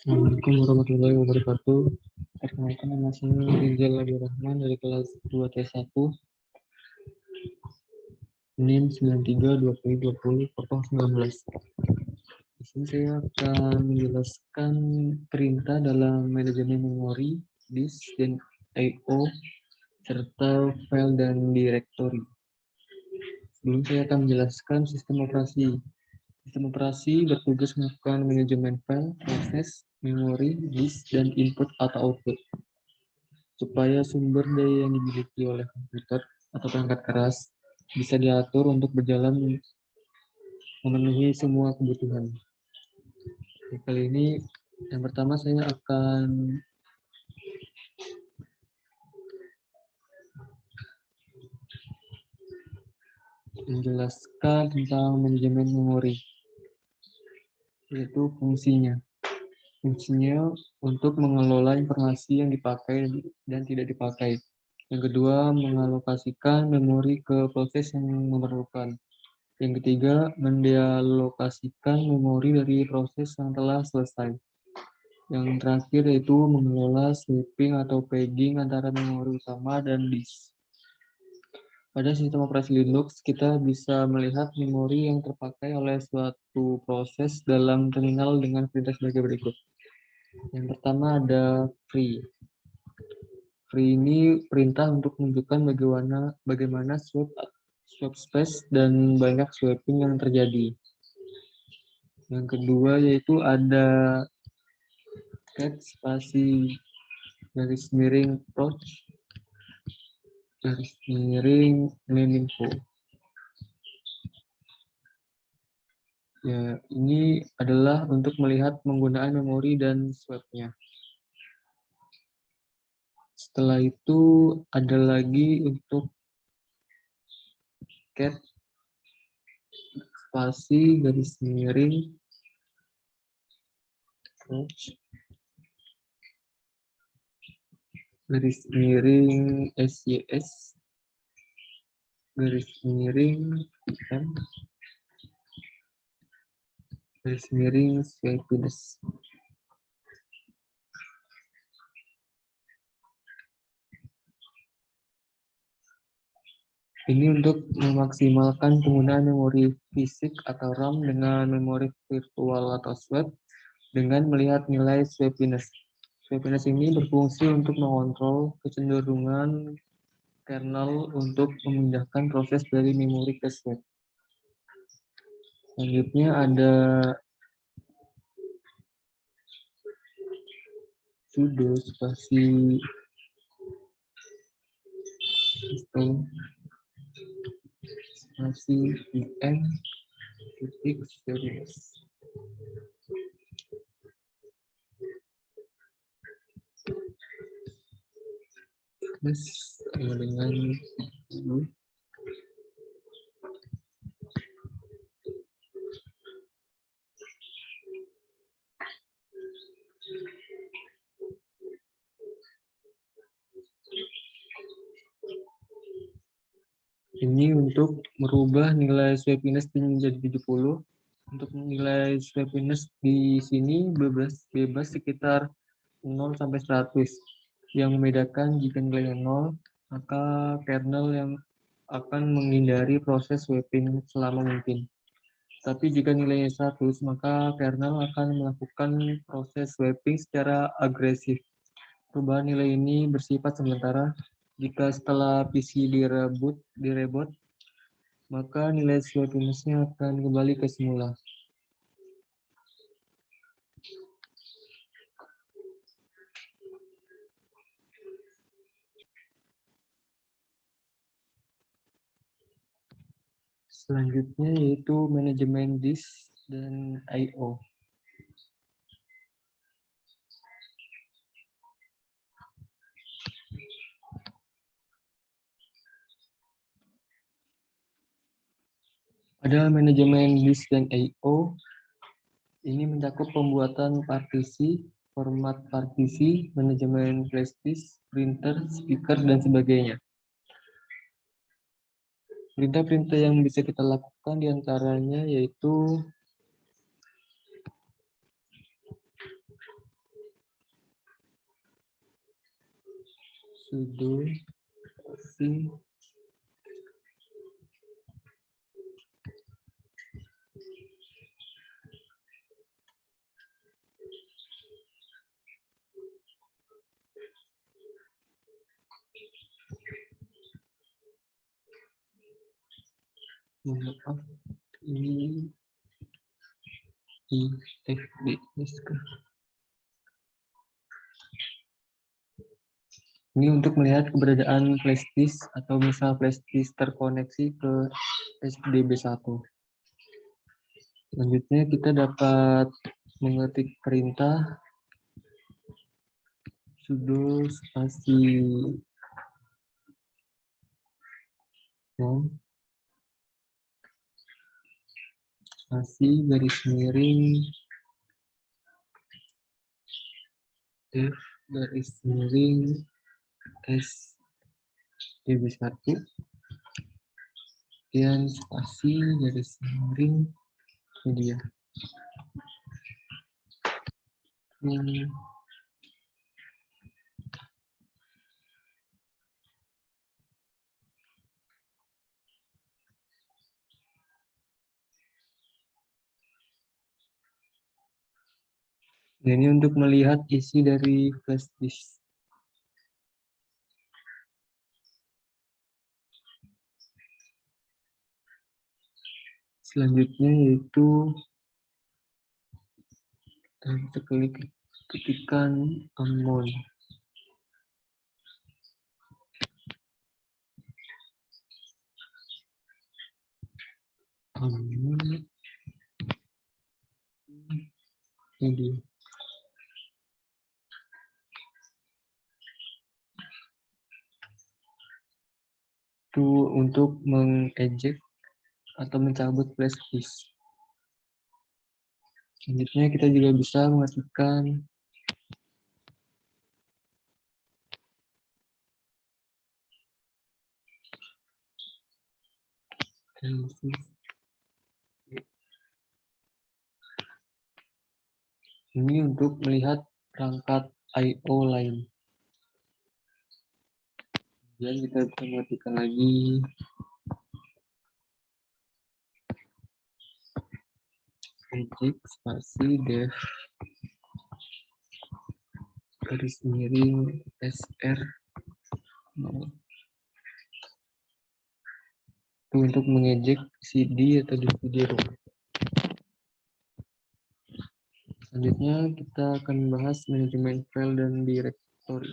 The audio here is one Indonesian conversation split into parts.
Assalamualaikum warahmatullahi wabarakatuh. Perkenalkan, nama saya Rizal Abi Rahman dari kelas 2T1, NIM 932020/19. Di sini saya akan menjelaskan perintah dalam manajemen memori, disk, dan I/O, serta file dan directory. Sebelum saya akan menjelaskan sistem operasi. Sistem operasi bertugas melakukan manajemen file, proses, memori, disk, dan input atau output, supaya sumber daya yang dimiliki oleh komputer atau perangkat keras bisa diatur untuk berjalan memenuhi semua kebutuhan. Kali ini yang pertama saya akan menjelaskan tentang manajemen memori, yaitu fungsinya. Fungsinya untuk mengelola informasi yang dipakai dan tidak dipakai. Yang kedua, mengalokasikan memori ke proses yang memerlukan. Yang ketiga, mendealokasikan memori dari proses yang telah selesai. Yang terakhir yaitu mengelola swapping atau pegging antara memori utama dan disk. Pada sistem operasi Linux, kita bisa melihat memori yang terpakai oleh suatu proses dalam terminal dengan perintah sebagai berikut. Yang pertama ada free. Free ini perintah untuk menunjukkan bagaimana swap space dan banyak swapping yang terjadi. Yang kedua yaitu ada cat spasi garis miring approach garis miring meminfo. Ya, ini adalah untuk melihat penggunaan memori dan swapnya. Setelah itu ada lagi untuk cat spasi garis miring approach garis miring SYS garis miring M garis miring swappiness. Ini untuk memaksimalkan penggunaan memori fisik atau RAM dengan memori virtual atau swap dengan melihat nilai swappiness. Swappiness ini berfungsi untuk mengontrol kecenderungan kernel untuk memindahkan proses dari memori ke swap. Selanjutnya ada sudo spasi system spasi in titik swappiness. Terus dengan ini untuk merubah nilai swappiness menjadi 70. Untuk nilai swappiness di sini bebas sekitar 0 sampai 100. Yang membedakan jika nilainya 0, maka kernel yang akan menghindari proses swapping selama mungkin. Tapi jika nilainya 100, maka kernel akan melakukan proses swapping secara agresif. Perubahan nilai ini bersifat sementara. Jika setelah PC direboot, maka nilai swappiness-nya akan kembali ke semula. Selanjutnya yaitu manajemen disk dan I/O. Pada manajemen disk dan I/O, ini mencakup pembuatan partisi, format partisi, manajemen flash disk, printer, speaker, dan sebagainya. Perintah-perintah yang bisa kita lakukan diantaranya yaitu sudo si maaf ini IFB. Ini untuk melihat keberadaan flash disk atau misal flash disk terkoneksi ke SDB1. Selanjutnya kita dapat mengetik perintah sudo spasi spasi garis miring F garis miring SDB1 dan spasi garis miring media. Ini untuk melihat isi dari flash disk. Selanjutnya yaitu kita klik ketikan amount. Ini itu untuk mengeject atau mencabut flash disk. Selanjutnya kita juga bisa mengetikkan ini untuk melihat perangkat I/O lain. Dan kita bisa mengetikkan lagi eject spasi def garis miring SR itu untuk mengeject CD atau DVD-ROM. Selanjutnya kita akan bahas manajemen file dan directory.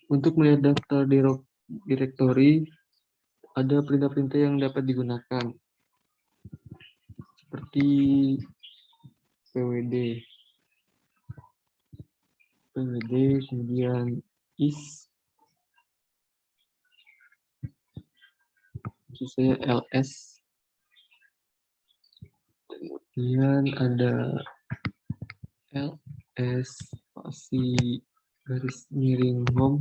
Untuk melihat daftar directory, ada perintah-perintah yang dapat digunakan, seperti pwd, kemudian is, saya ls, kemudian ada ls spasi garis miring home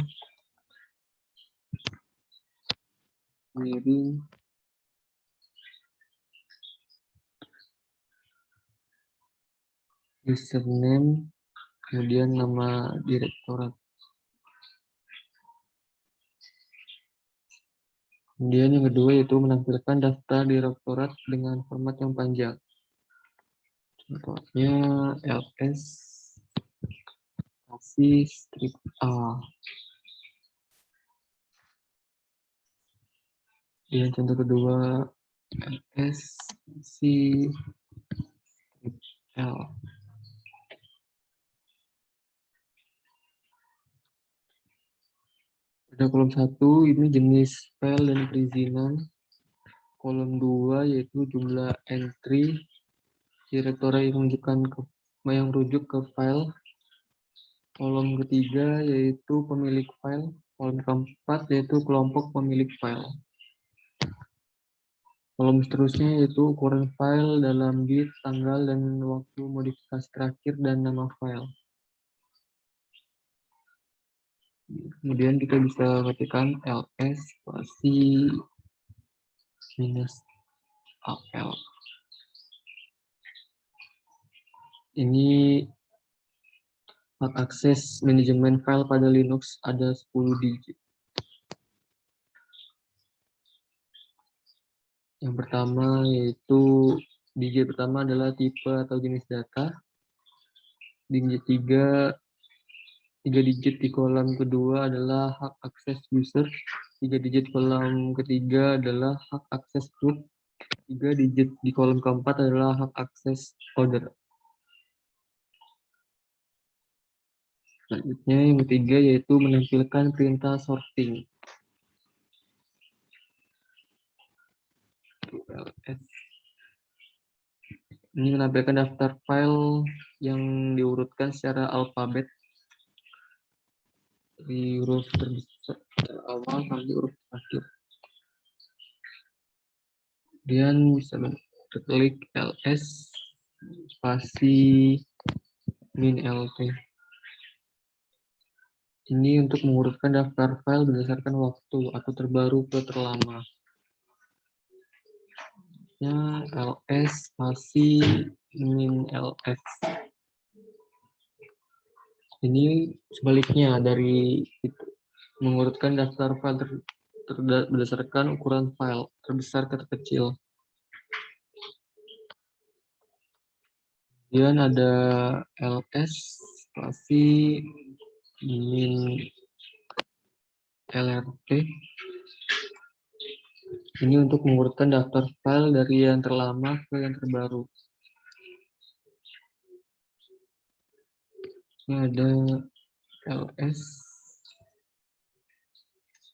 miring username, kemudian nama direktorat. Kemudian yang kedua yaitu menampilkan daftar direktorat dengan format yang panjang. Contohnya ls spasi strip a. Dan contoh kedua ls spasi strip l. Pada kolom 1 ini jenis file dan perizinan. Kolom 2 yaitu jumlah entry direktorat yang merujuk ke file. Kolom ketiga yaitu pemilik file. Kolom keempat yaitu kelompok pemilik file. Kolom seterusnya yaitu ukuran file dalam bit, tanggal, dan waktu modifikasi terakhir, dan nama file. Kemudian kita bisa ketikkan ls spasi -al. Ini Hak akses manajemen file pada Linux ada 10 digit. Yang pertama yaitu digit pertama adalah tipe atau jenis data. Digit 3 digit di kolom kedua adalah hak akses user. 3 digit kolom ketiga adalah hak akses group. 3 digit di kolom keempat adalah hak akses order. Selanjutnya yang ketiga yaitu menampilkan perintah sorting. LS. Ini menampilkan daftar file yang diurutkan secara alfabet dari huruf terbesar awal sampai huruf terakhir. Kemudian bisa klik ls spasi min lt. Ini untuk mengurutkan daftar file berdasarkan waktu atau terbaru ke terlama. ls spasi min ls. Ini sebaliknya dari itu, mengurutkan daftar file berdasarkan ukuran file terbesar ke terkecil. Kemudian ada ls spasi min lrt. Ini untuk mengurutkan daftar file dari yang terlama ke yang terbaru. Ini ada ls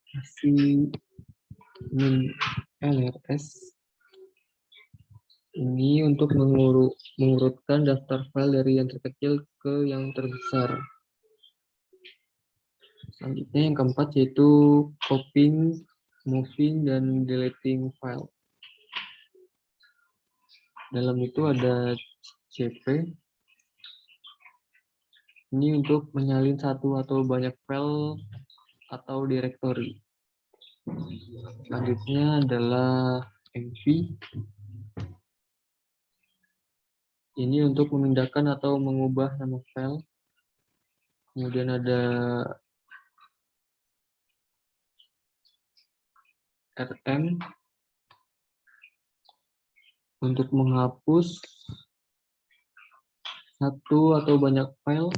spasi min lrs. Ini untuk mengurutkan daftar file dari yang terkecil ke yang terbesar. Selanjutnya yang keempat yaitu copying, moving, dan deleting file. Dalam itu ada cp. Ini untuk menyalin satu atau banyak file atau directory. Selanjutnya adalah mv. Ini untuk memindahkan atau mengubah nama file. Kemudian ada rm untuk menghapus satu atau banyak file.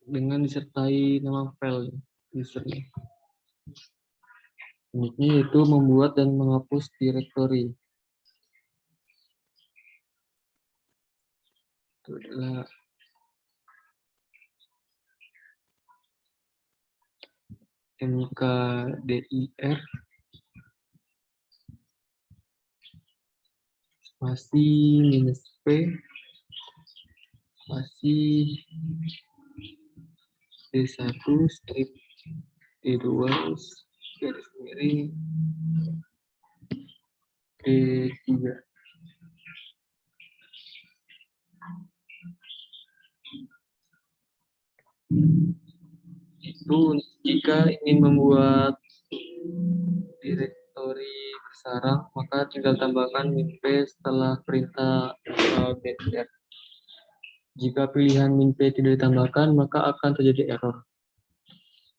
Dengan disertai nama file usernya. Selanjutnya yaitu membuat dan menghapus directory. Itu adalah mkdir spasi minus p spasi d1 strip d2 garis miring d3. Itu jika ingin membuat directory bersarang, maka tinggal tambahkan min p setelah perintah get. Jika pilihan min p tidak ditambahkan, maka akan terjadi error.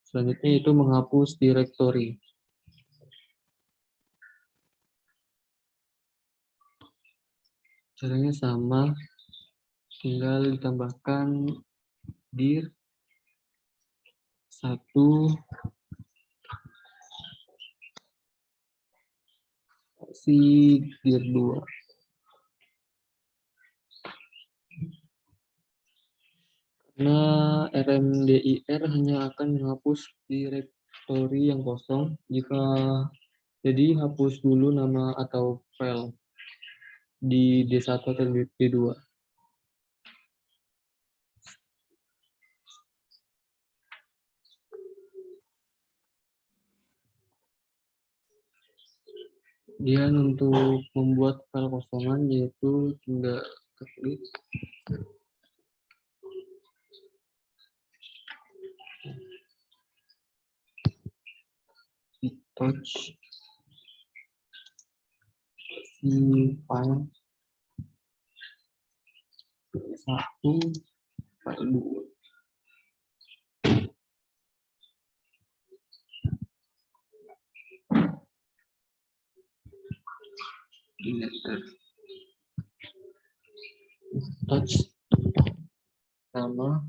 Selanjutnya itu menghapus directory. Caranya sama, tinggal ditambahkan dir 1 si dir 2. Karena rmdir hanya akan menghapus directory yang kosong, jadi hapus dulu nama atau file di D1 atau D2. Kemudian untuk membuat file kosongan yaitu tinggal klik touch si file 1, file 2. Enter. Touch nama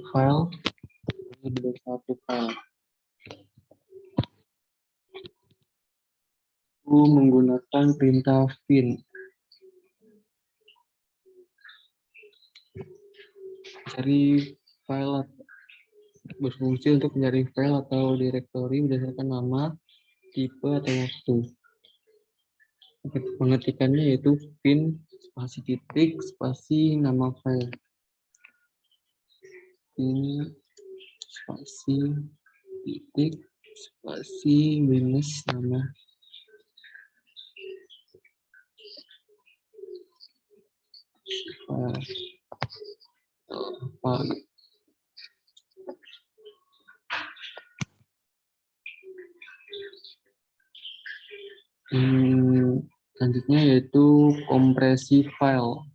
file ini satu file. Aku menggunakan perintah fin. Cari file berfungsi untuk mencari file atau direktori berdasarkan nama, tipe, atau waktu. Pengetikannya yaitu fin spasi titik spasi nama file. Fin spasi titik spasi minus nama file. Selanjutnya yaitu kompresi file.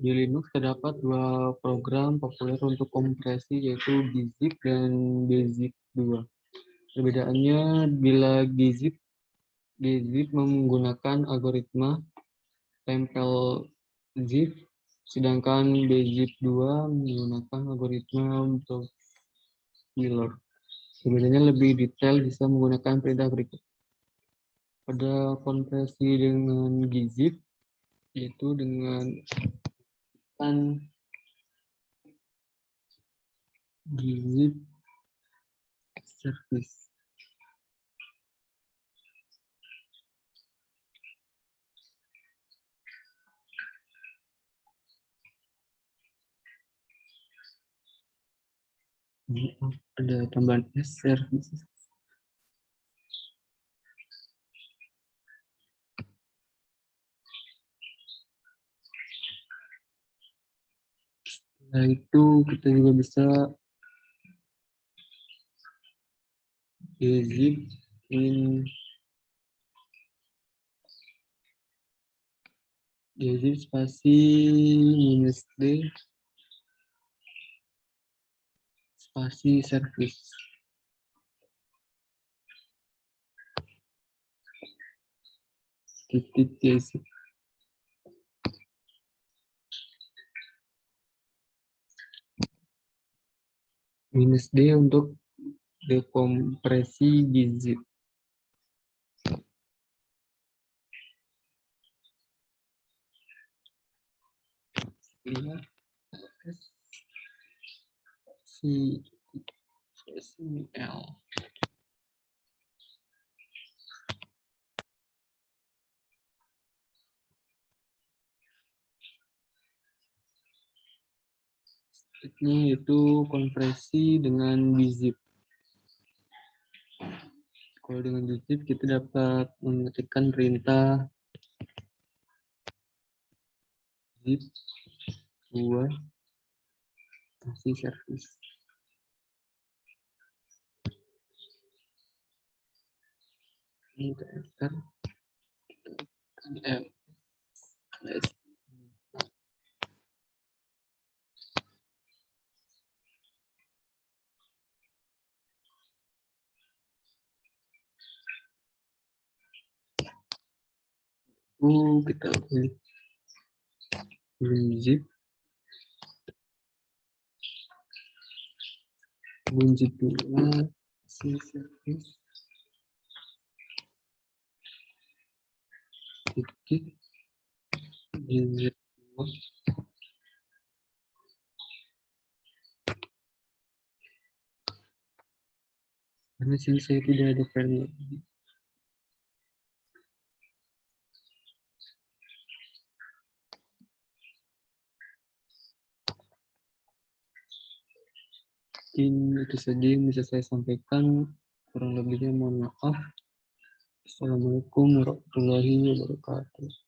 Di Linux terdapat dua program populer untuk kompresi yaitu gzip dan gzip 2. Perbedaannya bila gzip menggunakan algoritma tempel zip, sedangkan gzip 2 menggunakan algoritma Wheeler. Perbedaannya lebih detail bisa menggunakan perintah berikut. Pada kompresi dengan gzip yaitu dengan gzip service. Ada tambahan S service. Setelah itu kita juga bisa gzip in gzip spasi minus D spasi service. Titik gzip. Minus D untuk dekompresi gzip. Lihat si L. Ini itu konversi dengan gzip. Kalau dengan gzip kita dapat mengetikkan perintah zip 2 kasih service. Ini kita enter. Kita pilih zip bunyi 2 si service titik zip 2 karena sini saya tidak ada file. Ini itu saja yang bisa saya sampaikan, kurang lebihnya mohon maaf. Assalamualaikum warahmatullahi wabarakatuh.